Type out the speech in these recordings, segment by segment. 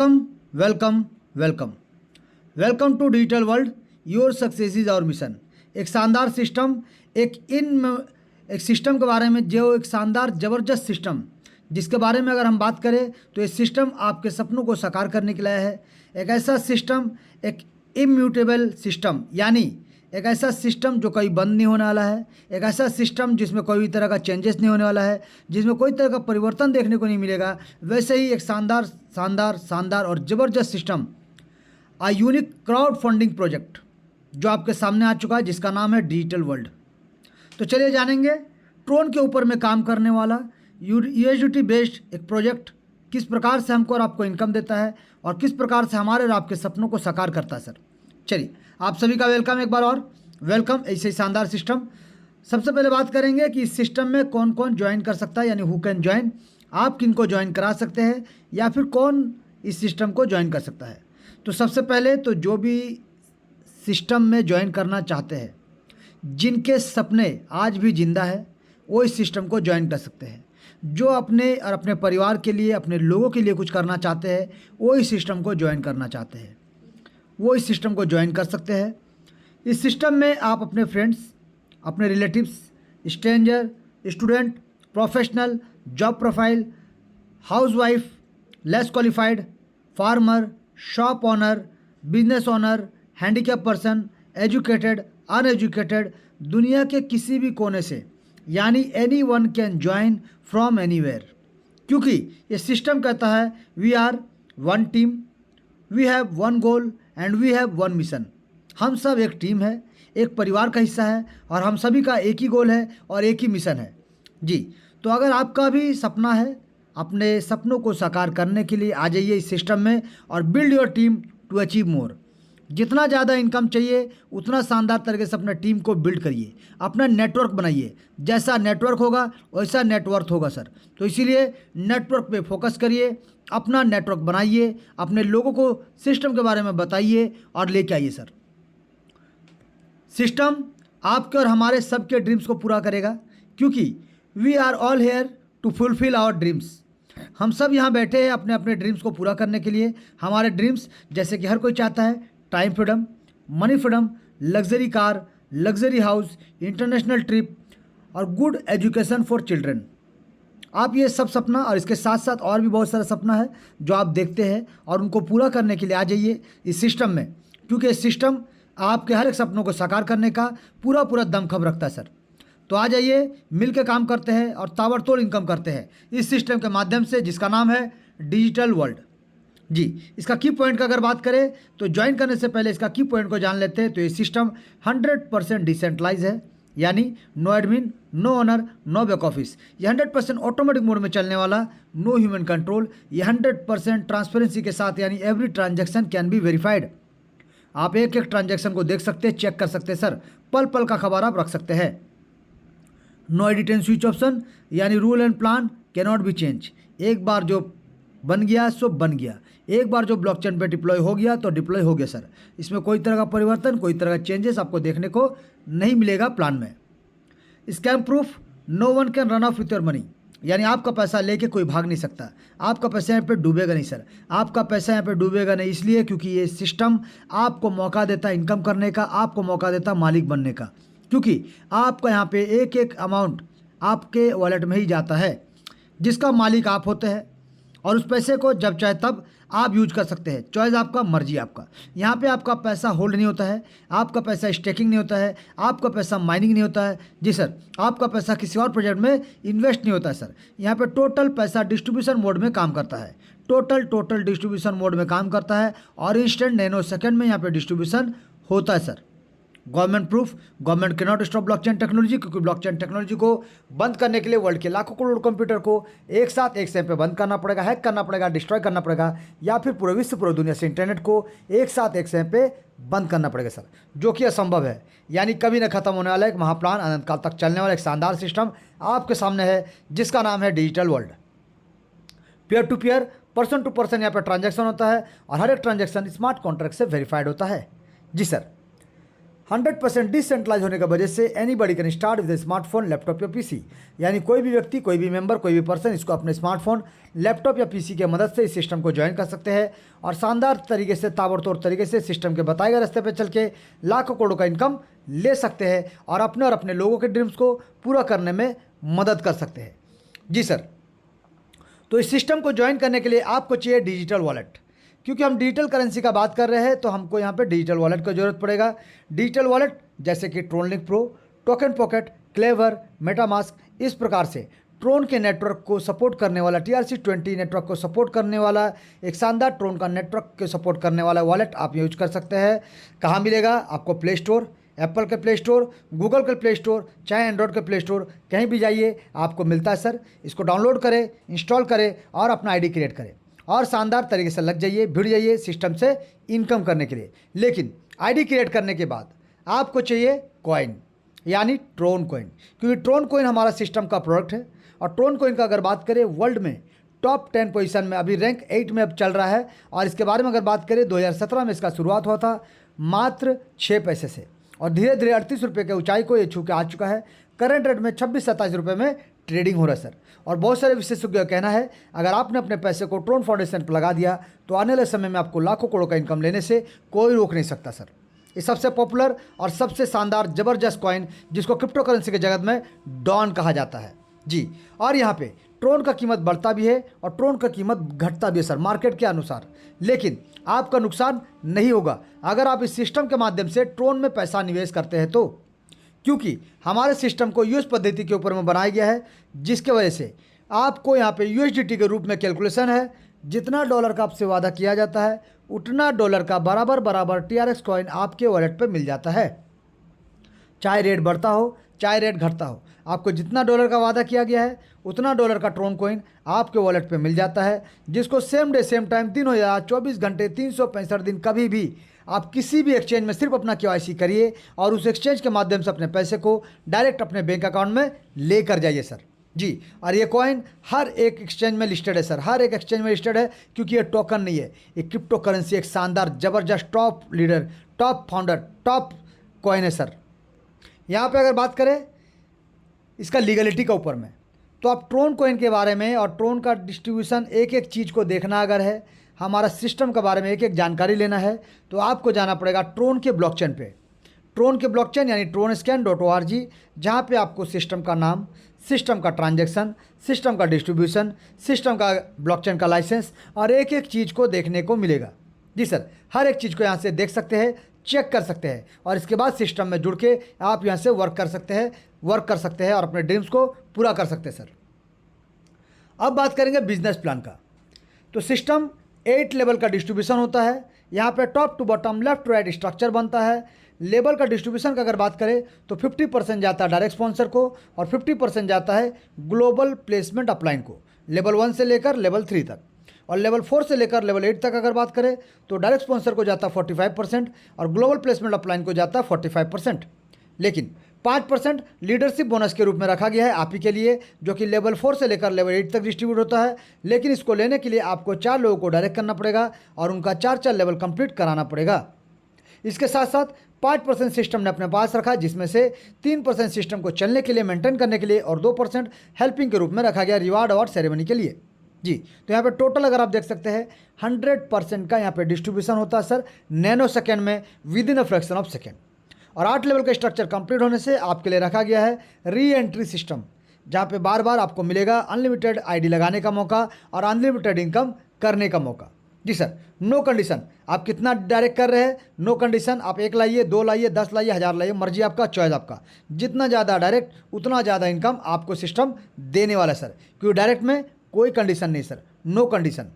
Welcome welcome welcome welcome to digital world. Your success is our mission. एक शानदार system, एक system के बारे में, जो एक शानदार ज़बरदस्त सिस्टम जिसके बारे में अगर हम बात करें तो ये सिस्टम आपके सपनों को साकार करने के लिए है। एक ऐसा सिस्टम, एक इम्यूटेबल सिस्टम, यानी एक ऐसा सिस्टम जो कभी बंद नहीं होने वाला है। एक ऐसा सिस्टम जिसमें कोई भी तरह का चेंजेस नहीं होने वाला है, जिसमें कोई तरह का परिवर्तन देखने को नहीं मिलेगा। वैसे ही एक शानदार शानदार शानदार और ज़बरदस्त सिस्टम, आ यूनिक क्राउड फंडिंग प्रोजेक्ट जो आपके सामने आ चुका है, जिसका नाम है डिजिटल वर्ल्ड। तो चलिए जानेंगे ट्रोन के ऊपर में काम करने वाला यूएसडीटी बेस्ड एक प्रोजेक्ट किस प्रकार से हमको और आपको इनकम देता है और किस प्रकार से हमारे और आपके सपनों को साकार करता है। सर चलिए, आप सभी का वेलकम, एक बार और वेलकम। ऐसे ही शानदार सिस्टम, सबसे पहले बात करेंगे कि इस सिस्टम में कौन कौन ज्वाइन कर सकता है, यानी हु कैन ज्वाइन। आप किन को ज्वाइन करा सकते हैं या फिर कौन इस सिस्टम को ज्वाइन कर सकता है। तो सबसे पहले तो जो भी सिस्टम में ज्वाइन करना चाहते हैं, जिनके सपने आज भी जिंदा है, वो इस सिस्टम को ज्वाइन कर सकते हैं। जो अपने और अपने परिवार के लिए, अपने लोगों के लिए कुछ करना चाहते हैं, वो इस सिस्टम को ज्वाइन करना चाहते हैं, वो इस सिस्टम को ज्वाइन कर सकते हैं। इस सिस्टम में आप अपने फ्रेंड्स, अपने relatives, stranger, student, professional, job profile, housewife, less qualified, farmer, shop owner, business owner, handicap person, educated, uneducated, दुनिया के किसी भी कोने से, यानी anyone can join from anywhere. क्योंकि ये सिस्टम कहता है we are one team, we have one goal and we have one mission. हम सब एक टीम है, एक परिवार का हिस्सा है और हम सभी का एक ही गोल है और एक ही मिशन है जी। तो अगर आपका भी सपना है, अपने सपनों को साकार करने के लिए आ जाइए इस सिस्टम में और build your team to achieve more. जितना ज़्यादा इनकम चाहिए उतना शानदार तरीके से अपने टीम को बिल्ड करिए, अपना नेटवर्क बनाइए। जैसा नेटवर्क होगा वैसा नेटवर्थ होगा सर। तो इसीलिए नेटवर्क पे फोकस करिए, अपना नेटवर्क बनाइए, अपने लोगों को सिस्टम के बारे में बताइए और लेके आइए सर। सिस्टम आपके और हमारे सबके ड्रीम्स को पूरा करेगा, क्योंकि we are all here to fulfil our dreams. हम सब यहाँ बैठे हैं अपने अपने ड्रीम्स को पूरा करने के लिए। हमारे ड्रीम्स, जैसे कि हर कोई चाहता है time freedom, money freedom, luxury car, luxury house, international trip और गुड एजुकेशन फॉर चिल्ड्रन। आप ये सब सपना और इसके साथ साथ और भी बहुत सारा सपना है जो आप देखते हैं, और उनको पूरा करने के लिए आ जाइए इस सिस्टम में, क्योंकि इस सिस्टम आपके हर एक सपनों को साकार करने का पूरा पूरा दमखम रखता है सर। तो आ जाइए, मिल के काम करते हैं और ताबड़तोड़ इनकम करते हैं इस सिस्टम के माध्यम से, जिसका नाम है डिजिटल वर्ल्ड जी। इसका की पॉइंट का अगर बात करें तो ज्वाइन करने से पहले इसका की पॉइंट को जान लेते हैं। तो ये सिस्टम 100% डिसेंट्रलाइज है, यानी no admin, no owner, no back office. ये 100% ऑटोमेटिक मोड में चलने वाला, नो ह्यूमन कंट्रोल। ये 100% ट्रांसपेरेंसी के साथ, यानी every transaction can be verified. आप एक एक ट्रांजेक्शन को देख सकते हैं, चेक कर सकते हैं सर, पल पल का खबर आप रख सकते हैं। No edit and switch option, यानी rule and plan can not be change. एक बार जो बन गया सो बन गया, एक बार जो ब्लॉकचेन पे डिप्लॉय हो गया तो डिप्लॉय हो गया सर। इसमें कोई तरह का परिवर्तन, कोई तरह का चेंजेस आपको देखने को नहीं मिलेगा प्लान में। Scam proof, no one can run off with your money, यानी आपका पैसा लेके कोई भाग नहीं सकता। आपका पैसा यहाँ पे डूबेगा नहीं सर, आपका पैसा यहाँ पे डूबेगा नहीं, इसलिए क्योंकि ये सिस्टम आपको मौका देता है इनकम करने का, आपको मौका देता है मालिक बनने का। क्योंकि आपका यहाँ पे एक एक अमाउंट आपके वॉलेट में ही जाता है, जिसका मालिक आप होते हैं, और उस पैसे को जब चाहे तब आप यूज कर सकते हैं। चॉइस आपका, मर्जी आपका। यहाँ पे आपका पैसा होल्ड नहीं होता है, आपका पैसा स्टेकिंग नहीं होता है, आपका पैसा माइनिंग नहीं होता है जी सर, आपका पैसा किसी और प्रोजेक्ट में इन्वेस्ट नहीं होता है सर। यहाँ पे टोटल पैसा डिस्ट्रीब्यूशन मोड में काम करता है, टोटल डिस्ट्रीब्यूशन मोड में काम करता है, और इंस्टेंट नैनो सेकेंड में यहाँ पे डिस्ट्रीब्यूशन होता है सर। गवर्नमेंट प्रूफ, गवर्नमेंट के नॉट स्टॉप ब्लॉकचेन टेक्नोलॉजी, क्योंकि ब्लॉकचेन टेक्नोलॉजी को बंद करने के लिए वर्ल्ड के लाखों करोड़ कंप्यूटर को एक साथ एक समय पे बंद करना पड़ेगा, हैक करना पड़ेगा, डिस्ट्रॉय करना पड़ेगा, या फिर पूरे विश्व, पूरी दुनिया से इंटरनेट को एक साथ एक समय पे बंद करना पड़ेगा सर, जो कि असंभव है। यानी कभी न खत्म होने वाला एक महाप्लान, अनंत काल तक चलने वाला एक शानदार सिस्टम आपके सामने है, जिसका नाम है digital world. Peer to peer, person to person यहाँ पर ट्रांजेक्शन होता है, और हर एक ट्रांजेक्शन स्मार्ट कॉन्ट्रैक्ट से वेरीफाइड होता है जी सर। 100% डिसेंट्रलाइज होने की वजह से anybody can start with smartphone, laptop या पीसी। यानी कोई भी व्यक्ति, कोई भी मेंबर, कोई भी पर्सन इसको अपने स्मार्टफोन, लैपटॉप या पीसी की मदद से इस सिस्टम को ज्वाइन कर सकते हैं और शानदार तरीके से, ताबड़तोड़ तरीके से सिस्टम के बताए गए रास्ते पर चल के लाखों करोड़ों का इनकम ले सकते हैं और अपने लोगों के ड्रीम्स को पूरा करने में मदद कर सकते हैं। जी सर, तो इस सिस्टम को ज्वाइन करने के लिए आपको चाहिए डिजिटल वॉलेट। क्योंकि हम डिजिटल करेंसी का बात कर रहे हैं तो हमको यहाँ पे डिजिटल वॉलेट की ज़रूरत पड़ेगा। डिजिटल वॉलेट जैसे कि TronLink pro, token pocket, clever, MetaMask, इस प्रकार से ट्रोन के नेटवर्क को सपोर्ट करने वाला, TRC20 नेटवर्क को सपोर्ट करने वाला, एक शानदार ट्रोन का नेटवर्क को सपोर्ट करने वाला वॉलेट आप यूज कर सकते हैं। कहाँ मिलेगा आपको? प्ले स्टोर, एप्पल के प्ले स्टोर, गूगल के प्ले स्टोर, चाहे एंड्रॉयड के प्ले स्टोर, कहीं भी जाइए आपको मिलता है सर। इसको डाउनलोड करें, इंस्टॉल करें और अपना आईडी क्रिएट करें और शानदार तरीके से लग जाइए, भिड़ जाइए सिस्टम से इनकम करने के लिए। लेकिन आईडी क्रिएट करने के बाद आपको चाहिए कॉइन, यानी ट्रोन कॉइन, क्योंकि ट्रोन कॉइन हमारा सिस्टम का प्रोडक्ट है। और ट्रोन कॉइन का अगर बात करें वर्ल्ड में टॉप 10 पोजीशन में, अभी रैंक 8 में अब चल रहा है। और इसके बारे में अगर बात करें 2017 में इसका शुरुआत हुआ था मात्र 6 पैसे से और धीरे धीरे 38 रुपये के ऊंचाई को ये छू के आ चुका है। करंट रेट में 26-27 रुपये में ट्रेडिंग हो रहा है सर। और बहुत सारे विशेषज्ञों का कहना है अगर आपने अपने पैसे को ट्रोन फाउंडेशन पर लगा दिया तो आने वाले समय में आपको लाखों करोड़ों का इनकम लेने से कोई रोक नहीं सकता सर। ये सबसे पॉपुलर और सबसे शानदार ज़बरदस्त कॉइन जिसको क्रिप्टो करेंसी के जगत में डॉन कहा जाता है जी। और यहाँ पे ट्रोन का कीमत बढ़ता भी है और ट्रोन का कीमत घटता भी है सर मार्केट के अनुसार। लेकिन आपका नुकसान नहीं होगा अगर आप इस सिस्टम के माध्यम से ट्रोन में पैसा निवेश करते हैं तो, क्योंकि हमारे सिस्टम को यूएस पद्धति के ऊपर में बनाया गया है, जिसके वजह से आपको यहाँ पे USDT के रूप में कैलकुलेशन है। जितना डॉलर का आपसे वादा किया जाता है उतना डॉलर का बराबर बराबर TRX कॉइन आपके वॉलेट पे मिल जाता है। चाहे रेट बढ़ता हो चाहे रेट घटता हो, आपको जितना डॉलर का वादा किया गया है उतना डॉलर का ट्रोन कॉइन आपके वॉलेट पे मिल जाता है, जिसको सेम डे सेम टाइम 3,024 घंटे 365 दिन कभी भी आप किसी भी एक्सचेंज में सिर्फ अपना KYC करिए और उस एक्सचेंज के माध्यम से अपने पैसे को डायरेक्ट अपने बैंक अकाउंट में लेकर जाइए सर जी। और ये कॉइन हर एक एक्सचेंज में लिस्टेड है सर, हर एक एक्सचेंज में लिस्टेड है, क्योंकि ये टोकन नहीं है, ये क्रिप्टो करेंसी एक शानदार ज़बरदस्त top leader, top founder, top coin है सर। यहाँ पे अगर बात करें इसका लीगलिटी का ऊपर में, तो आप ट्रोन कॉइन के बारे में और ट्रोन का डिस्ट्रीब्यूशन एक एक चीज़ को देखना अगर है, हमारा सिस्टम के बारे में एक एक जानकारी लेना है, तो आपको जाना पड़ेगा ट्रोन के ब्लॉकचेन पे। ट्रोन के ब्लॉकचेन यानी tronscan.org, जहाँ पे आपको सिस्टम का नाम, सिस्टम का ट्रांजैक्शन, सिस्टम का डिस्ट्रीब्यूशन, सिस्टम का ब्लॉकचेन का लाइसेंस और एक एक चीज़ को देखने को मिलेगा जी सर। हर एक चीज़ को यहाँ से देख सकते हैं, चेक कर सकते हैं और इसके बाद सिस्टम में जुड़ के आप यहाँ से वर्क कर सकते हैं और अपने ड्रीम्स को पूरा कर सकते हैं सर। अब बात करेंगे बिजनेस प्लान का। तो सिस्टम 8 लेवल का डिस्ट्रीब्यूशन होता है। यहाँ पे top to bottom, left to right structure बनता है। लेवल का डिस्ट्रीब्यूशन का अगर बात करें तो 50% जाता है डायरेक्ट स्पॉन्सर को और 50% जाता है ग्लोबल प्लेसमेंट अपलाइन को, लेवल 1 से लेकर लेवल 3 तक। और लेवल 4 से लेकर लेवल 8 तक अगर बात करें तो डायरेक्ट स्पॉन्सर को जाता है 45% और ग्लोबल प्लेसमेंट अपलाइन को जाता है 45%। लेकिन 5% लीडरशिप बोनस के रूप में रखा गया है आप ही के लिए, जो कि लेवल 4 से लेकर लेवल 8 तक डिस्ट्रीब्यूट होता है। लेकिन इसको लेने के लिए आपको 4 लोगों को डायरेक्ट करना पड़ेगा और उनका 4 लेवल कंप्लीट कराना पड़ेगा। इसके साथ साथ 5% सिस्टम ने अपने पास रखा, जिसमें से 3% सिस्टम को चलने के लिए, मेंटेन करने के लिए और 2% हेल्पिंग के रूप में रखा गया रिवार्ड अवार्ड सेरेमनी के लिए जी। तो यहाँ पे टोटल अगर आप देख सकते हैं 100% का यहाँ पे डिस्ट्रीब्यूशन होता है सर, नैनो सेकेंड में, with in a fraction of second. और 8 लेवल का स्ट्रक्चर कंप्लीट होने से आपके लिए रखा गया है री एंट्री सिस्टम, जहाँ पे बार बार आपको मिलेगा अनलिमिटेड आईडी लगाने का मौका और अनलिमिटेड इनकम करने का मौका जी सर। नो कंडीशन, आप कितना डायरेक्ट कर रहे हैं, नो कंडीशन। आप 1 लाइए, 2 लाइए, 10 लाइए, 1000 लाइए, मर्जी आपका, चॉइस आपका। जितना ज़्यादा डायरेक्ट उतना ज़्यादा इनकम आपको सिस्टम देने वाला है सर, क्योंकि डायरेक्ट में कोई कंडीशन नहीं सर, नो कंडीशन।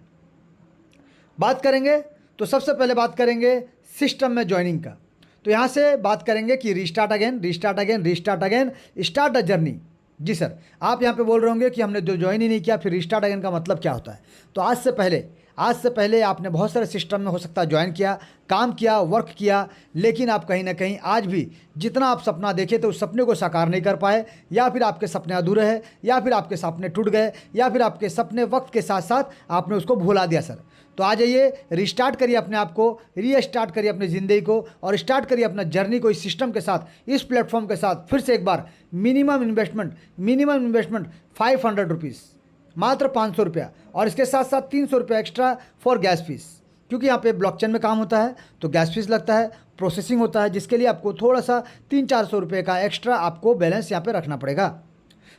बात करेंगे तो सबसे पहले बात करेंगे सिस्टम में ज्वाइनिंग का। तो यहाँ से बात करेंगे कि restart again, restart again, restart again, start a journey जी सर। आप यहाँ पे बोल रहे होंगे कि हमने जो ज्वाइन ही नहीं किया, फिर रीस्टार्ट अगेन का मतलब क्या होता है। तो आज से पहले आज से पहले आपने बहुत सारे सिस्टम में हो सकता है ज्वाइन किया, काम किया, वर्क किया, लेकिन आप कहीं ना कहीं आज भी जितना आप सपना देखे थे उस सपने को साकार नहीं कर पाए, या फिर आपके सपने अधूरे हैं, या फिर आपके सपने टूट गए, या फिर आपके सपने वक्त के साथ साथ आपने उसको भुला दिया सर। तो आ जाइए, रिस्टार्ट करिए अपने आप को, रीस्टार्ट करिए अपनी ज़िंदगी को, और स्टार्ट करिए अपना जर्नी को इस सिस्टम के साथ, इस प्लेटफॉर्म के साथ। फिर से एक बार, मिनिमम इन्वेस्टमेंट 500 रुपीज़, मात्र 500 रुपया, और इसके साथ साथ 300 रुपया एक्स्ट्रा फॉर गैस फीस, क्योंकि यहाँ पे ब्लॉकचेन में काम होता है तो गैस फीस लगता है, प्रोसेसिंग होता है, जिसके लिए आपको थोड़ा सा 300-400 रुपये का एक्स्ट्रा आपको बैलेंस यहाँ पे रखना पड़ेगा।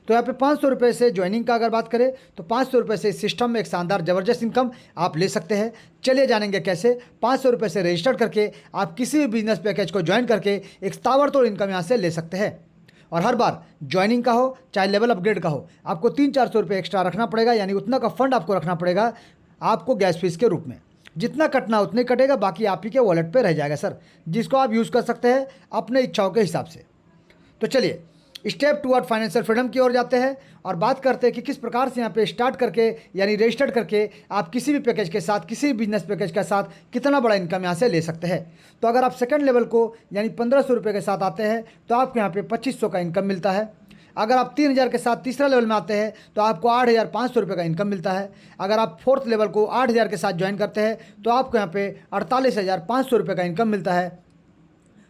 तो यहाँ पे 500 रुपये से ज्वाइनिंग का अगर बात करें तो 500 रुपये से इस सिस्टम में एक शानदार ज़बरदस्त इनकम आप ले सकते हैं। चलिए जानेंगे कैसे। 500 रुपये से रजिस्टर करके आप किसी भी बिजनेस पैकेज को ज्वाइन करके एक ताबड़तोड़ इनकम यहाँ से ले सकते हैं। और हर बार ज्वाइनिंग का हो चाहे लेवल अपग्रेड का हो, आपको 300-400 रुपये एक्स्ट्रा रखना पड़ेगा, यानी उतना का फंड आपको रखना पड़ेगा आपको गैस फीस के रूप में। जितना कटना उतने कटेगा, बाकी आप ही के वॉलेट पे रह जाएगा सर, जिसको आप यूज़ कर सकते हैं अपने इच्छाओं के हिसाब से। तो चलिए स्टेप टुवर्ड फाइनेंशियल फ्रीडम की ओर जाते हैं और बात करते हैं कि किस प्रकार से यहाँ पे स्टार्ट करके यानी रजिस्टर्ड करके आप किसी भी पैकेज के साथ, किसी भी बिजनेस पैकेज के साथ कितना बड़ा इनकम यहाँ से ले सकते हैं। तो अगर आप सेकंड लेवल को यानी 1500 रुपये के साथ आते हैं तो आपको यहाँ पे 2500 का इनकम मिलता है। अगर आप 3000 के साथ तीसरा लेवल में आते हैं तो आपको 8500 रुपये का इनकम मिलता है। अगर आप फोर्थ लेवल को 8000 के साथ ज्वाइन करते हैं तो आपको यहाँ पे 48,500 रुपये का इनकम मिलता है।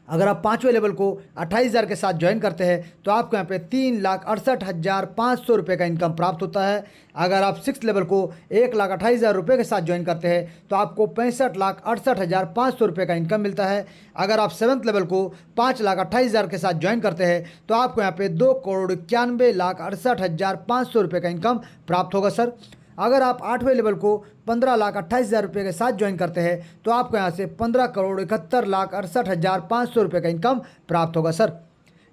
अगर आप 5वें लेवल को 28,000 के साथ ज्वाइन करते हैं तो आपको यहाँ पे 3,68,500 रुपये का इनकम प्राप्त होता है। अगर आप 6th लेवल को 1,28,000 रुपये के साथ ज्वाइन करते हैं तो आपको 65,68,500 रुपये का इनकम मिलता है। अगर आप 7th लेवल को 5,28,000 के साथ ज्वाइन करते हैं तो आपको यहाँ पे 2,91,68,500 रुपये का इनकम प्राप्त होगा सर। अगर आप 8वें लेवल को 15,28,000 रुपये के साथ ज्वाइन करते हैं तो आपको यहाँ से 15,71,68,500 रुपये का इनकम प्राप्त होगा सर।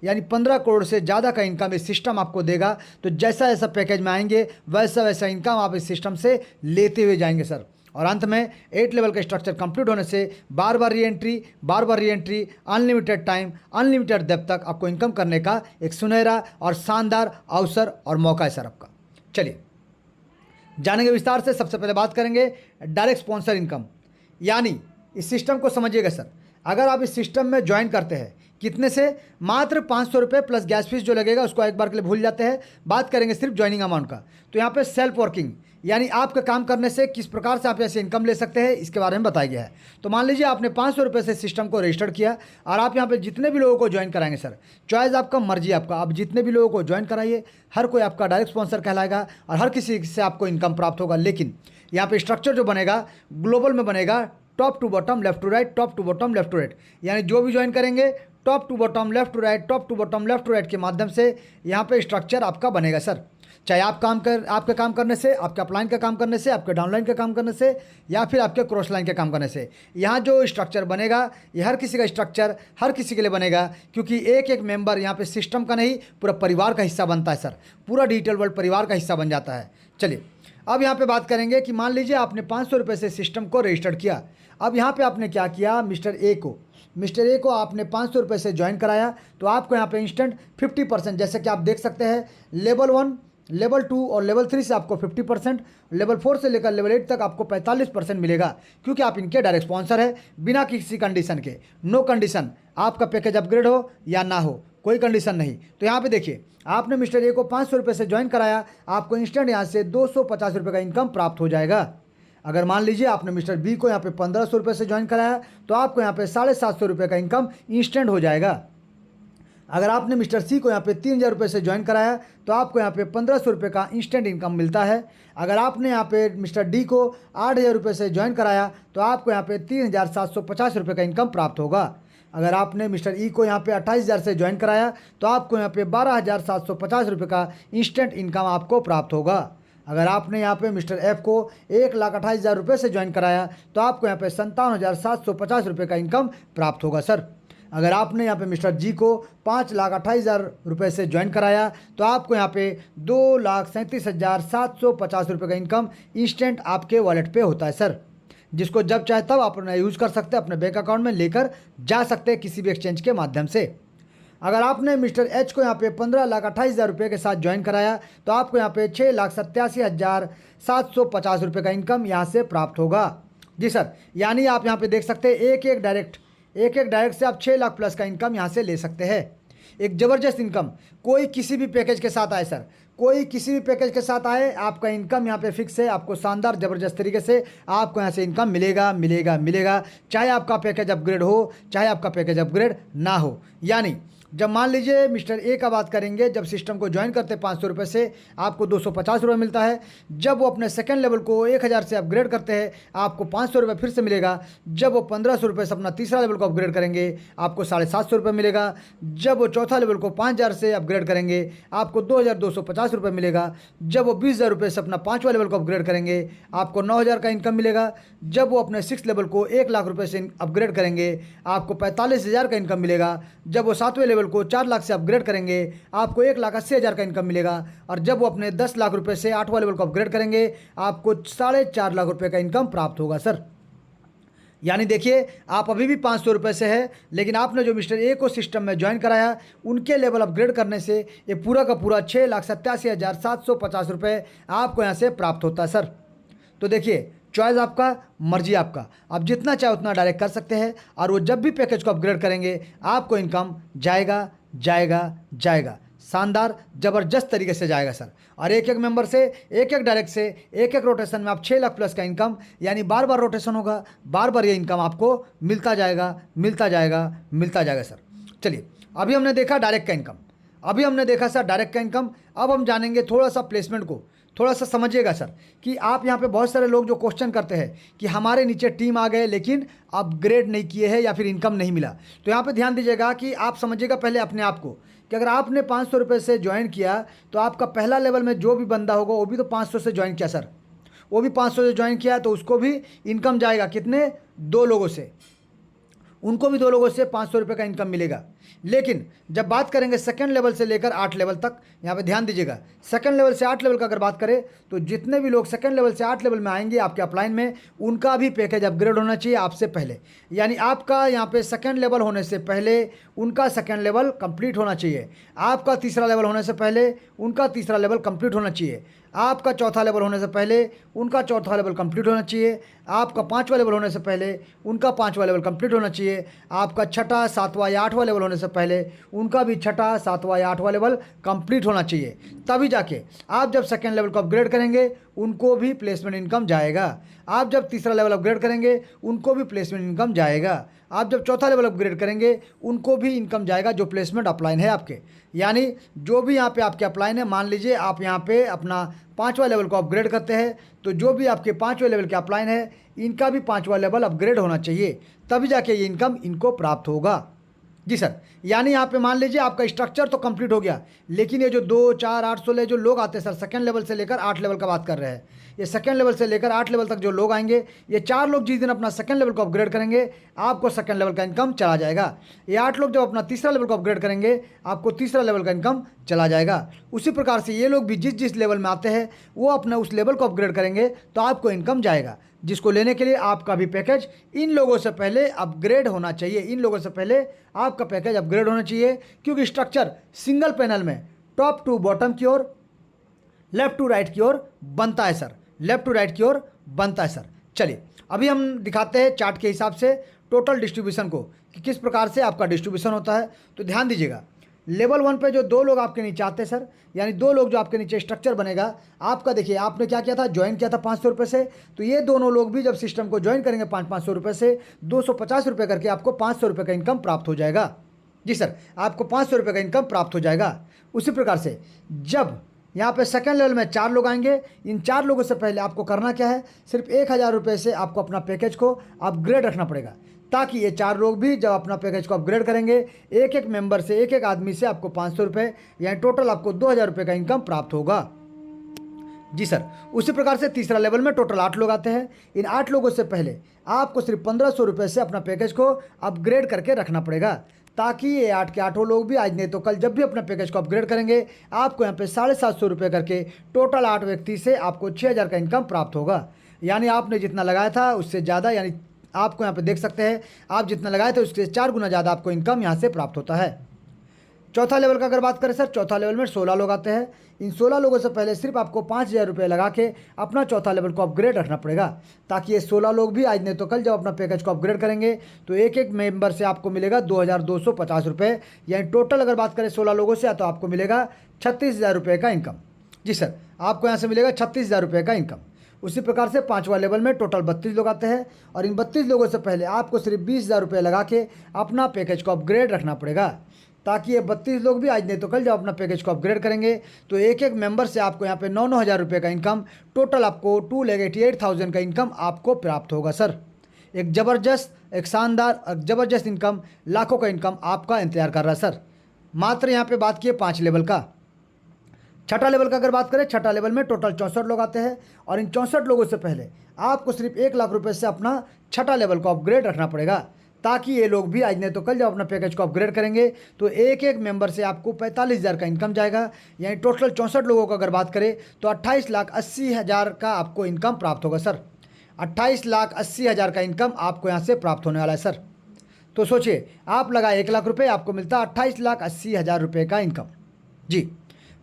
यानी 15 करोड़ से ज़्यादा का इनकम इस सिस्टम आपको देगा। तो जैसा जैसा पैकेज में आएंगे वैसा वैसा इनकम आप इस सिस्टम से लेते हुए जाएंगे सर। और अंत में 8 लेवल का स्ट्रक्चर कंप्लीट होने से बार बार reentry, unlimited time, unlimited depth तक आपको इनकम करने का एक सुनहरा और शानदार अवसर और मौका है सर आपका। चलिए जानेंगे विस्तार से। सबसे पहले बात करेंगे डायरेक्ट स्पॉन्सर इनकम, यानी इस सिस्टम को समझिएगा सर। अगर आप इस सिस्टम में ज्वाइन करते हैं कितने से, मात्र 500 रुपये प्लस गैस फीस जो लगेगा उसको एक बार के लिए भूल जाते हैं, बात करेंगे सिर्फ ज्वाइनिंग अमाउंट का। तो यहाँ पे सेल्फ वर्किंग यानी आपके काम करने से किस प्रकार से आप ऐसे इनकम ले सकते हैं इसके बारे में बताया गया है। तो मान लीजिए आपने 500 रुपये से सिस्टम को रजिस्टर किया और आप यहाँ पे जितने भी लोगों को ज्वाइन कराएंगे सर, चॉइस आपका, मर्जी आपका, आप जितने भी लोगों को ज्वाइन कराइए हर कोई आपका डायरेक्ट स्पॉन्सर कहलाएगा और हर किसी से आपको इनकम प्राप्त होगा। लेकिन यहाँ पे स्ट्रक्चर जो बनेगा ग्लोबल में बनेगा, top to bottom, left to right, top to bottom, left to right, यानी जो भी ज्वाइन करेंगे top to bottom, left to right, top to bottom, left to right के माध्यम से यहाँ पे स्ट्रक्चर आपका बनेगा सर। चाहे आपके काम करने से, आपके अपलाइन का काम करने से, आपके डाउनलाइन का काम करने से, या फिर आपके क्रॉस लाइन के काम करने से, यहाँ जो स्ट्रक्चर बनेगा ये हर किसी का स्ट्रक्चर हर किसी के लिए बनेगा, क्योंकि एक एक मेंबर यहाँ पे सिस्टम का नहीं पूरा परिवार का हिस्सा बनता है सर। पूरा डिजिटल वर्ल्ड परिवार का हिस्सा बन जाता है। चलिए अब यहाँ पे बात करेंगे कि मान लीजिए आपने 500 रुपये से सिस्टम को रजिस्टर्ड किया। अब यहाँ पे आपने क्या किया, मिस्टर ए को आपने 500 रुपये से ज्वाइन कराया तो आपको यहाँ पे इंस्टेंट 50%, जैसे कि आप देख सकते हैं लेवल 1, लेवल 2 और लेवल 3 से आपको 50%, लेवल 4 से लेकर लेवल 8 तक आपको 45% मिलेगा, क्योंकि आप इनके डायरेक्ट स्पॉन्सर है बिना किसी कंडीशन के। नो कंडीशन, आपका पैकेज अपग्रेड हो या ना हो, कोई कंडीशन नहीं। तो यहाँ पे देखिए आपने मिस्टर ए को 500 रुपये से ज्वाइन कराया, आपको इंस्टेंट यहाँ से 250 रुपये का इनकम प्राप्त हो जाएगा। अगर मान लीजिए आपने मिस्टर बी को यहाँ पे 1500 रुपये से ज्वाइन कराया तो आपको यहाँ पे 750 रुपये का इनकम इंस्टेंट हो जाएगा। अगर आपने मिस्टर सी को यहाँ पे 3000 रुपये से ज्वाइन कराया तो आपको यहाँ पे 1500 रुपये का इंस्टेंट इनकम मिलता है। अगर आपने यहाँ पे मिस्टर डी को 8000 रुपये से ज्वाइन कराया तो आपको यहाँ पे 3750 रुपये का इनकम प्राप्त होगा। अगर आपने मिस्टर ई को यहाँ पे 28,000 से ज्वाइन कराया तो आपको यहाँ पे 12,750 रुपये का इंस्टेंट इनकम आपको प्राप्त होगा। अगर आपने यहाँ पे मिस्टर एफ को 1,28,000 रुपये से ज्वाइन कराया तो आपको यहाँ पे 57,750 रुपये का इनकम प्राप्त होगा सर। अगर आपने यहाँ पे मिस्टर जी को 5,28,000 रुपये से ज्वाइन कराया तो आपको यहाँ पे 2,37,750 रुपये का इनकम इंस्टेंट आपके वॉलेट पे होता है सर, जिसको जब चाहे तब आप अपना यूज़ कर सकते हैं, अपने बैंक अकाउंट में लेकर जा सकते हैं किसी भी एक्सचेंज के माध्यम से। अगर आपने मिस्टर एच को यहाँ पे 15,28,000 रुपये के साथ ज्वाइन कराया तो आपको यहाँ पे 6,87,750 रुपये का इनकम यहाँ से प्राप्त होगा। जी सर, यानी आप यहाँ पे देख सकते हैं एक एक डायरेक्ट से आप 6 लाख प्लस का इनकम यहाँ से ले सकते हैं। एक ज़बरदस्त इनकम, कोई किसी भी पैकेज के साथ आए सर, कोई किसी भी पैकेज के साथ आए, आपका इनकम यहाँ पे फिक्स है। आपको शानदार ज़बरदस्त तरीके से आपको यहाँ से इनकम मिलेगा, चाहे आपका पैकेज अपग्रेड हो, चाहे आपका पैकेज अपग्रेड ना हो। यानी जब मान लीजिए मिस्टर ए का बात करेंगे, जब सिस्टम को ज्वाइन करते हैं 500 रुपये से आपको 250 रुपये मिलता है। जब वो अपने सेकंड लेवल को 1000 से अपग्रेड करते हैं आपको 500 रुपये फिर से मिलेगा। जब वो 1500 रुपये से अपना तीसरा लेवल को अपग्रेड करेंगे आपको 750 रुपये मिलेगा। जब वो चौथा लेवल को 5000 से अपग्रेड करेंगे आपको 2250 रुपये मिलेगा। जब वो 20,000 रुपये से अपना 5वां लेवल को अपग्रेड करेंगे आपको 9000 का इनकम मिलेगा। जब वो अपने 6 लेवल को 1 लाख रुपये से अपग्रेड करेंगे आपको 45,000 का इनकम मिलेगा। जब वो 7वें लेवल को 4 लाख से अपग्रेड करेंगे आपको 1,80,000 का इनकम मिलेगा। और जब वो अपने 10 लाख रुपए से 8वां लेवल को अपग्रेड करेंगे आपको 4.5 लाख रुपए का इनकम प्राप्त होगा सर। यानी देखिए आप अभी भी 500 रुपये से है, लेकिन आपने जो मिस्टर ए को सिस्टम में ज्वाइन कराया उनके लेवल अपग्रेड करने से ये पूरा का पूरा 6,87,750 रुपये आपको यहाँ से प्राप्त होता है सर। तो देखिए चॉइस आपका, मर्जी आपका, आप जितना चाहे उतना डायरेक्ट कर सकते हैं। और वो जब भी पैकेज को अपग्रेड करेंगे आपको इनकम जाएगा शानदार ज़बरदस्त तरीके से जाएगा सर। और एक एक मेंबर से, एक एक डायरेक्ट से, एक एक रोटेशन में आप 6 लाख प्लस का इनकम, यानी बार बार रोटेशन होगा, बार बार ये इनकम आपको मिलता जाएगा सर। चलिए अभी हमने देखा डायरेक्ट का इनकम, अभी हमने देखा सर डायरेक्ट का इनकम। अब हम जानेंगे थोड़ा सा प्लेसमेंट को, थोड़ा सा समझिएगा सर कि आप यहाँ पे बहुत सारे लोग जो क्वेश्चन करते हैं कि हमारे नीचे टीम आ गए लेकिन अपग्रेड नहीं किए हैं या फिर इनकम नहीं मिला। तो यहाँ पे ध्यान दीजिएगा कि आप समझिएगा पहले अपने आप को कि अगर आपने 500 रुपये से ज्वाइन किया तो आपका पहला लेवल में जो भी बंदा होगा वो भी तो 500 से ज्वाइन किया सर, वो भी 500 से ज्वाइन किया तो उसको भी इनकम जाएगा कितने, 2 लोगों से, उनको भी 2 लोगों से 500 रुपये का इनकम मिलेगा। लेकिन जब बात करेंगे सेकंड लेवल से लेकर 8 लेवल तक, यहाँ पे ध्यान दीजिएगा सेकंड लेवल से 8 लेवल का अगर बात करें तो जितने भी लोग सेकंड लेवल से 8 लेवल में आएंगे आपके अपलाइन में उनका भी पैकेज अपग्रेड होना चाहिए आपसे पहले। यानी आपका यहाँ पे सेकंड लेवल होने से पहले उनका सेकंड लेवल कंप्लीट होना चाहिए, आपका तीसरा लेवल होने से पहले उनका तीसरा लेवल कंप्लीट होना चाहिए, आपका चौथा लेवल होने से पहले उनका चौथा लेवल कंप्लीट होना चाहिए, आपका 5वां लेवल होने से पहले उनका 5वां लेवल कंप्लीट होना चाहिए, आपका 6ठा 7वां या 8वां लेवल होने से पहले उनका भी 6ठा 7वां या 8वां लेवल कंप्लीट होना चाहिए। तभी जाके आप जब सेकेंड लेवल को अपग्रेड करेंगे उनको भी प्लेसमेंट इनकम जाएगा। आप जब तीसरा लेवल अपग्रेड करेंगे उनको भी प्लेसमेंट इनकम जाएगा। आप जब चौथा लेवल अपग्रेड करेंगे उनको भी इनकम जाएगा जो प्लेसमेंट अपलाइन है आपके। यानी जो भी यहाँ पे आपके अपलाइन है, मान लीजिए आप यहाँ पे अपना 5वां लेवल को अपग्रेड करते हैं तो जो भी आपके 5वें लेवल के अपलाइन है इनका भी 5वां लेवल अपग्रेड होना चाहिए, तभी जाके ये इनकम इनको प्राप्त होगा। जी सर, यानी यहाँ पे मान लीजिए आपका स्ट्रक्चर तो कंप्लीट हो गया, लेकिन ये जो 2, 4, 8, 16 जो लोग आते हैं सर, सेकंड लेवल से लेकर 8 लेवल का बात कर रहे हैं, ये सेकंड लेवल से लेकर 8 लेवल तक जो लोग आएंगे, ये 4 लोग जिस दिन अपना सेकंड लेवल को अपग्रेड करेंगे आपको सेकंड लेवल का इनकम चला जाएगा। ये 8 लोग जब अपना तीसरा लेवल को अपग्रेड करेंगे आपको तीसरा लेवल का इनकम चला जाएगा। उसी प्रकार से ये लोग भी जिस जिस लेवल में आते हैं वो अपने उस लेवल को अपग्रेड करेंगे तो आपको इनकम जाएगा, जिसको लेने के लिए आपका भी पैकेज इन लोगों से पहले अपग्रेड होना चाहिए। इन लोगों से पहले आपका पैकेज अपग्रेड होना चाहिए, क्योंकि स्ट्रक्चर सिंगल पैनल में टॉप टू बॉटम की ओर, लेफ्ट टू राइट की ओर बनता है सर, लेफ्ट टू राइट की ओर बनता है सर। चलिए अभी हम दिखाते हैं चार्ट के हिसाब से टोटल डिस्ट्रीब्यूशन को कि किस प्रकार से आपका डिस्ट्रीब्यूशन होता है। तो ध्यान दीजिएगा लेवल 1 पे जो 2 लोग आपके नीचे आते हैं सर, यानी 2 लोग जो आपके नीचे स्ट्रक्चर बनेगा आपका, देखिए आपने क्या किया था, ज्वाइन किया था 500 रुपये से, तो ये दोनों लोग भी जब सिस्टम को ज्वाइन करेंगे 500 रुपये से 250 रुपये करके आपको 500 रुपये का इनकम प्राप्त हो जाएगा। जी सर, आपको 500 रुपये का इनकम प्राप्त हो जाएगा। उसी प्रकार से जब यहाँ पे सेकंड लेवल में 4 लोग आएंगे, इन 4 लोगों से पहले आपको करना क्या है, सिर्फ 1000 रुपये से आपको अपना पैकेज को अपग्रेड रखना पड़ेगा, ताकि ये 4 लोग भी जब अपना पैकेज को अपग्रेड करेंगे एक एक मेंबर से, एक एक आदमी से आपको 500 रुपये यानी टोटल आपको 2000 रुपये का इनकम प्राप्त होगा। जी सर, उसी प्रकार से तीसरा लेवल में टोटल 8 लोग आते हैं। इन 8 लोगों से पहले आपको सिर्फ 1500 रुपये से अपना पैकेज को अपग्रेड करके रखना पड़ेगा, ताकि ये 8 के 8 लोग भी आज नहीं तो कल जब भी अपने पैकेज को अपग्रेड करेंगे आपको यहाँ पे 750 रुपये करके टोटल 8 व्यक्ति से आपको 6000 का इनकम प्राप्त होगा। यानी आपने जितना लगाया था उससे ज़्यादा, यानी आपको यहाँ पे देख सकते हैं आप जितना लगाए थे उससे 4 गुना ज़्यादा आपको इनकम यहाँ से प्राप्त होता है। चौथा लेवल का अगर बात करें सर, चौथा लेवल में 16 लोग आते हैं। इन 16 लोगों से पहले सिर्फ आपको 5,000 रुपये लगा के अपना चौथा लेवल को अपग्रेड रखना पड़ेगा, ताकि ये 16 लोग भी आज नहीं तो कल जब अपना पैकेज को अपग्रेड करेंगे तो एक एक मेंबर से आपको मिलेगा 2,250 रुपये, यानी टोटल अगर बात करें 16 लोगों से तो आपको मिलेगा 36,000 रुपये का इनकम। जी सर, आपको यहाँ से मिलेगा 36,000 रुपये का इनकम। उसी प्रकार से पाँचवा लेवल में टोटल 32 लोग आते हैं और इन 32 लोगों से पहले आपको सिर्फ 20,000 रुपये लगा के अपना पैकेज को अपग्रेड रखना पड़ेगा, ताकि ये 32 लोग भी आज नहीं तो कल जब अपना पैकेज को अपग्रेड करेंगे तो एक एक मेंबर से आपको यहाँ पे 9-9 हज़ार रुपये का इनकम, टोटल आपको 2,88,000 का इनकम आपको प्राप्त होगा सर। एक ज़बरदस्त, एक शानदार, ज़बरदस्त इनकम, लाखों का इनकम आपका इंतजार कर रहा है सर। मात्र यहाँ पे बात की 5 लेवल का। छठा लेवल का अगर बात करें, छठा लेवल में टोटल 64 लोग आते हैं और इन 64 लोगों से पहले आपको सिर्फ 1 लाख रुपये से अपना छठा लेवल को अपग्रेड रखना पड़ेगा, ताकि ये लोग भी आज नहीं तो कल जब अपना पैकेज को अपग्रेड करेंगे तो एक एक मेंबर से आपको 45,000 का इनकम जाएगा। यानी टोटल 64 लोगों को अगर बात करें तो 28,80,000 का आपको इनकम प्राप्त होगा सर। 28,80,000 का इनकम आपको यहाँ से प्राप्त होने वाला है सर। तो सोचिए, आप लगाए 1 लाख रुपये, आपको मिलता है 28,80,000 रुपये का इनकम। जी,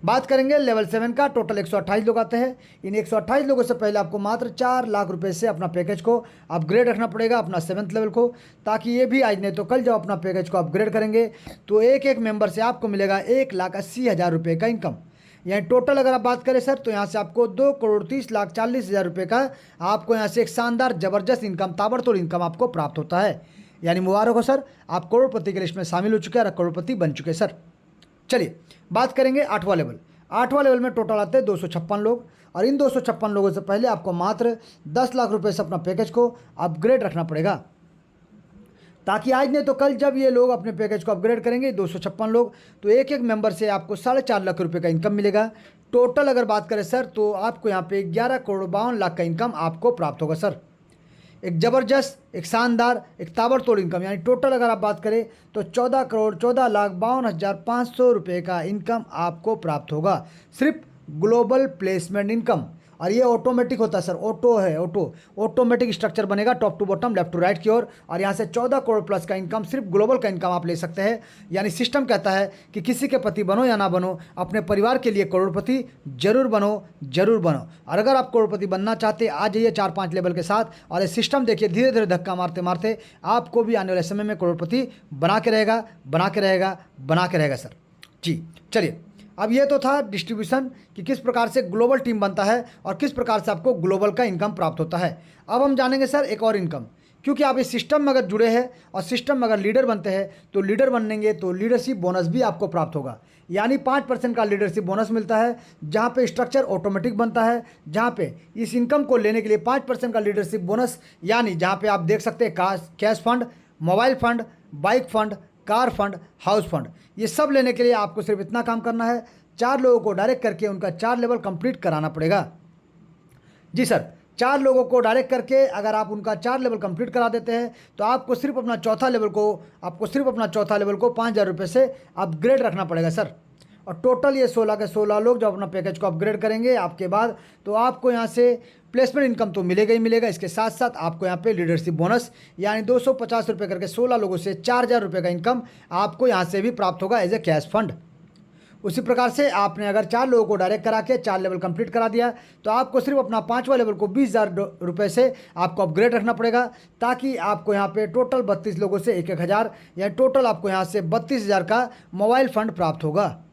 बात करेंगे लेवल 7 का। टोटल 128 लोग आते हैं। इन 128 लोगों से पहले आपको मात्र 4 लाख रुपए से अपना पैकेज को अपग्रेड रखना पड़ेगा, अपना 7th लेवल को, ताकि ये भी आज नहीं तो कल जब अपना पैकेज को अपग्रेड करेंगे तो एक एक मेंबर से आपको मिलेगा 1,80,000 रुपये का इनकम। यानी टोटल अगर आप बात करें सर तो यहाँ से आपको 2,30,40,000 रुपये का आपको यहाँ से एक शानदार ज़बरदस्त इनकम, ताबड़तोड़ इनकम आपको प्राप्त होता है। यानी मुबारक हो सर, आप करोड़पति की लिस्ट में शामिल हो चुके हैं और करोड़पति बन चुके हैं सर। चलिए बात करेंगे 8वां लेवल। 8वां लेवल में टोटल आते हैं 256 लोग और इन 256 लोगों से पहले आपको मात्र 10 लाख रुपए से अपना पैकेज को अपग्रेड रखना पड़ेगा, ताकि आज नहीं तो कल जब ये लोग अपने पैकेज को अपग्रेड करेंगे 256 लोग, तो एक एक मेंबर से आपको 4.5 लाख रुपए का इनकम मिलेगा। टोटल अगर बात करें सर तो आपको यहाँ पे 11,52,00,000 का इनकम आपको प्राप्त होगा सर। एक ज़बरदस्त, एक शानदार, एक ताबड़तोड़ इनकम। यानी टोटल अगर आप बात करें तो 14,14,52,500 रुपये का इनकम आपको प्राप्त होगा, सिर्फ ग्लोबल प्लेसमेंट इनकम। और ये ऑटोमेटिक होता है सर, ऑटोमेटिक स्ट्रक्चर बनेगा top to bottom, left to right की ओर। और यहाँ से 14 करोड़ प्लस का इनकम, सिर्फ ग्लोबल का इनकम आप ले सकते हैं। यानी सिस्टम कहता है कि किसी के पति बनो या ना बनो, अपने परिवार के लिए करोड़पति जरूर बनो, जरूर बनो। और अगर आप करोड़पति बनना चाहते आ जाइए 4-5 लेवल के साथ, और ये सिस्टम देखिए धीरे धीरे धक्का मारते मारते आपको भी आने वाले समय में करोड़पति बना के रहेगा, बना के रहेगा, बना के रहेगा सर। जी चलिए, अब ये तो था डिस्ट्रीब्यूशन कि किस प्रकार से ग्लोबल टीम बनता है और किस प्रकार से आपको ग्लोबल का इनकम प्राप्त होता है। अब हम जानेंगे सर एक और इनकम, क्योंकि आप इस सिस्टम में अगर जुड़े हैं और सिस्टम में अगर लीडर बनते हैं तो लीडर बनेंगे तो लीडरशिप बोनस भी आपको प्राप्त होगा। यानी 5% का लीडरशिप बोनस मिलता है, जहाँ पे स्ट्रक्चर ऑटोमेटिक बनता है, जहाँ पे इस इनकम को लेने के लिए 5% का लीडरशिप बोनस, यानी जहाँ पे आप देख सकते हैं cash fund, mobile fund, bike fund, car fund, house fund, ये सब लेने के लिए आपको सिर्फ इतना काम करना है, 4 लोगों को डायरेक्ट करके उनका 4 लेवल कंप्लीट कराना पड़ेगा। जी सर, 4 लोगों को डायरेक्ट करके अगर आप उनका 4 लेवल कंप्लीट करा देते हैं तो आपको सिर्फ अपना चौथा लेवल को 5,000 रुपये से अपग्रेड रखना पड़ेगा सर। और टोटल ये 16 के 16 लोग जब अपना पैकेज को अपग्रेड करेंगे आपके बाद, तो आपको यहाँ से प्लेसमेंट इनकम तो मिलेगा ही मिलेगा, इसके साथ साथ आपको यहाँ पे लीडरशिप बोनस यानी 250 रुपये करके 16 लोगों से 4,000 रुपये का इनकम आपको यहाँ से भी प्राप्त होगा एज ए कैश फंड। उसी प्रकार से आपने अगर 4 लोगों को डायरेक्ट करा के 4 लेवल कंप्लीट करा दिया तो आपको सिर्फ अपना 5वां लेवल को 20,000 रुपये से आपको अपग्रेड रखना पड़ेगा, ताकि आपको यहाँ पे टोटल 32 लोगों से 1,000 या टोटल आपको यहाँ से 32,000 का मोबाइल फंड प्राप्त होगा।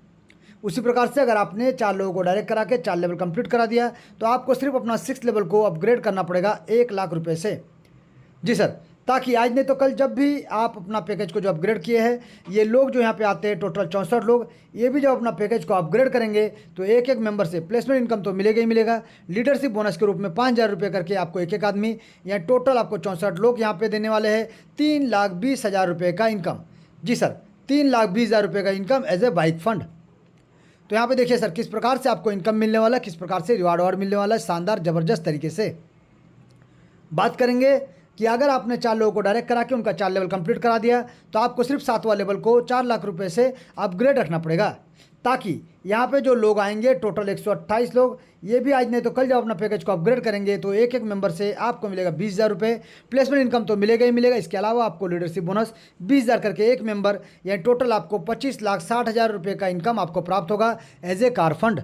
उसी प्रकार से अगर आपने 4 लोगों को डायरेक्ट करा के 4 लेवल कंप्लीट करा दिया तो आपको सिर्फ अपना 6th लेवल को अपग्रेड करना पड़ेगा 1 लाख रुपये से। जी सर, ताकि आज नहीं तो कल जब भी आप अपना पैकेज को जो अपग्रेड किए हैं, ये लोग जो यहाँ पे आते हैं टोटल 64 लोग, ये भी जब अपना पैकेज को अपग्रेड करेंगे तो एक एक मेंबर से प्लेसमेंट इनकम तो मिलेगा ही मिलेगा, लीडरशिप बोनस के रूप में 5,000 रुपये करके आपको एक एक आदमी, या टोटल आपको 64 लोग यहाँ पे देने वाले हैं 3,20,000 रुपये का इनकम। जी सर, 3,20,000 रुपये का income as a bike fund. तो यहाँ पे देखिए सर किस प्रकार से आपको इनकम मिलने वाला है, किस प्रकार से रिवार्ड मिलने वाला है, शानदार ज़बरदस्त तरीके से। बात करेंगे कि अगर आपने 4 लोगों को डायरेक्ट करा के उनका 4 लेवल कंप्लीट करा दिया तो आपको सिर्फ 7वां लेवल को 4 लाख रुपए से अपग्रेड रखना पड़ेगा, ताकि यहाँ पे जो लोग आएंगे टोटल 128 लोग, ये भी आज नहीं तो कल जब अपना पैकेज को अपग्रेड करेंगे तो एक एक मेंबर से आपको मिलेगा 20,000 रुपये। प्लेसमेंट इनकम तो मिलेगा ही मिलेगा, इसके अलावा आपको लीडरशिप बोनस 20,000 करके एक मेंबर, यानी टोटल आपको 25,60,000 रुपये का इनकम आपको प्राप्त होगा एज ए कार फंड।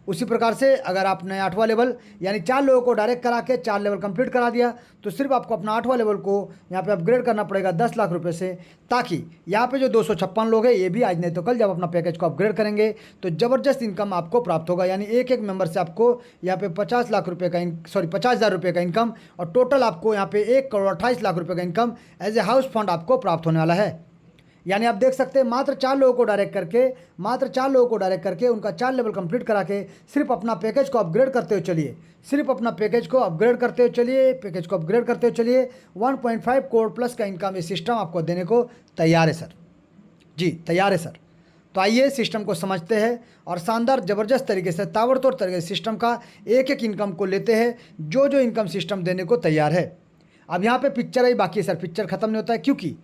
उसी प्रकार से अगर आपने 8वां लेवल यानी 4 लोगों को डायरेक्ट करा के 4 लेवल कंप्लीट करा दिया तो सिर्फ आपको अपना 8वां लेवल को यहाँ पे अपग्रेड करना पड़ेगा 10 लाख रुपए से, ताकि यहाँ पे जो 256 लोग हैं ये भी आज नहीं तो कल जब अपना पैकेज को अपग्रेड करेंगे तो ज़बरदस्त इनकम आपको प्राप्त होगा। यानी एक एक मेंबर से आपको यहाँ पे 50 लाख रुपये का 50,000 रुपये का इनकम और टोटल आपको यहाँ पे 1,28,00,000 रुपये का income as a house fund आपको प्राप्त होने वाला है। यानी आप देख सकते हैं मात्र 4 लोगों को डायरेक्ट करके उनका 4 लेवल कंप्लीट करा के सिर्फ अपना पैकेज को अपग्रेड करते हुए चलिए, पैकेज को अपग्रेड करते हुए चलिए 1.5 करोड़ प्लस का इनकम ये सिस्टम आपको देने को तैयार है सर। जी तैयार है सर। तो आइए सिस्टम को समझते हैं और शानदार ज़बरदस्त तरीके से ताबड़तोड़ तरीके से सिस्टम का एक एक इनकम को लेते हैं जो इनकम सिस्टम देने को तैयार है। अब यहाँ पे पिक्चर ही बाकी है सर, पिक्चर ख़त्म नहीं होता है क्योंकि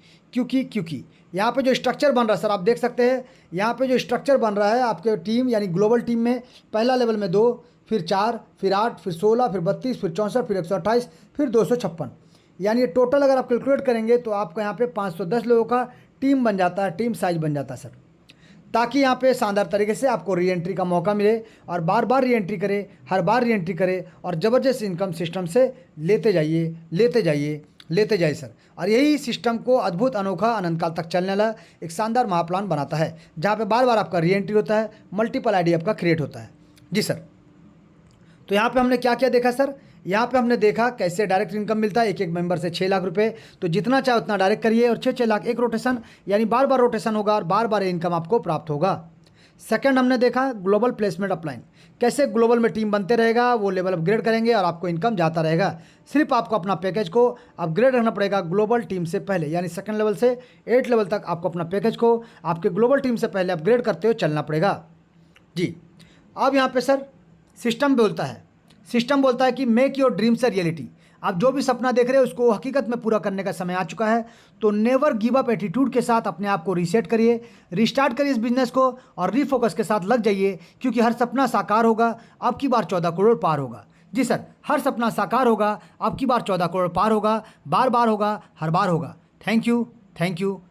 यहाँ पे जो स्ट्रक्चर बन रहा है सर, आप देख सकते हैं यहाँ पे जो स्ट्रक्चर बन रहा है आपके टीम यानी ग्लोबल टीम में पहला लेवल में 2, फिर 4, फिर 8, फिर 16, फिर 32, फिर 64, फिर 128, फिर 256, यानी ये टोटल अगर आप कैलकुलेट करेंगे तो आपका यहाँ पे 510 लोगों का टीम बन जाता है, टीम साइज बन जाता है सर, ताकि यहाँ पे शानदार तरीके से आपको री एंट्री का मौका मिले और बार बार री एंट्री करे, हर बार री एंट्री करे और ज़बरदस्त इनकम सिस्टम से लेते जाइए सर। और यही सिस्टम को अद्भुत अनोखा अनंत काल तक चलने वाला एक शानदार महाप्लान बनाता है, जहाँ पे बार बार आपका री एंट्री होता है, मल्टीपल आईडी आपका क्रिएट होता है। जी सर। तो यहाँ पे हमने क्या क्या देखा सर, यहाँ पे हमने देखा कैसे डायरेक्ट इनकम मिलता है एक एक मेंबर से 6 लाख रुपए, तो जितना चाहे उतना डायरेक्ट करिए और 6 लाख एक रोटेशन, यानी बार बार रोटेशन होगा और बार बार इनकम आपको प्राप्त होगा। सेकंड हमने देखा ग्लोबल प्लेसमेंट अपलाइन, कैसे ग्लोबल में टीम बनते रहेगा, वो लेवल अपग्रेड करेंगे और आपको इनकम जाता रहेगा। सिर्फ आपको अपना पैकेज को अपग्रेड रखना पड़ेगा ग्लोबल टीम से पहले, यानी सेकंड लेवल से 8 लेवल तक आपको अपना पैकेज को आपके ग्लोबल टीम से पहले अपग्रेड करते हुए चलना पड़ेगा। जी। अब यहाँ पे सर सिस्टम बोलता है कि make your dreams a reality. आप जो भी सपना देख रहे हैं उसको हकीकत में पूरा करने का समय आ चुका है, तो नेवर गिव अप एटीट्यूड के साथ अपने आप को रीसेट करिए, रिस्टार्ट करिए इस बिजनेस को और रीफोकस के साथ लग जाइए, क्योंकि हर सपना साकार होगा, अब की बार 14 करोड़ पार होगा। जी सर, हर सपना साकार होगा, अब की बार 14 करोड़ पार होगा, बार बार होगा, हर बार होगा। Thank you.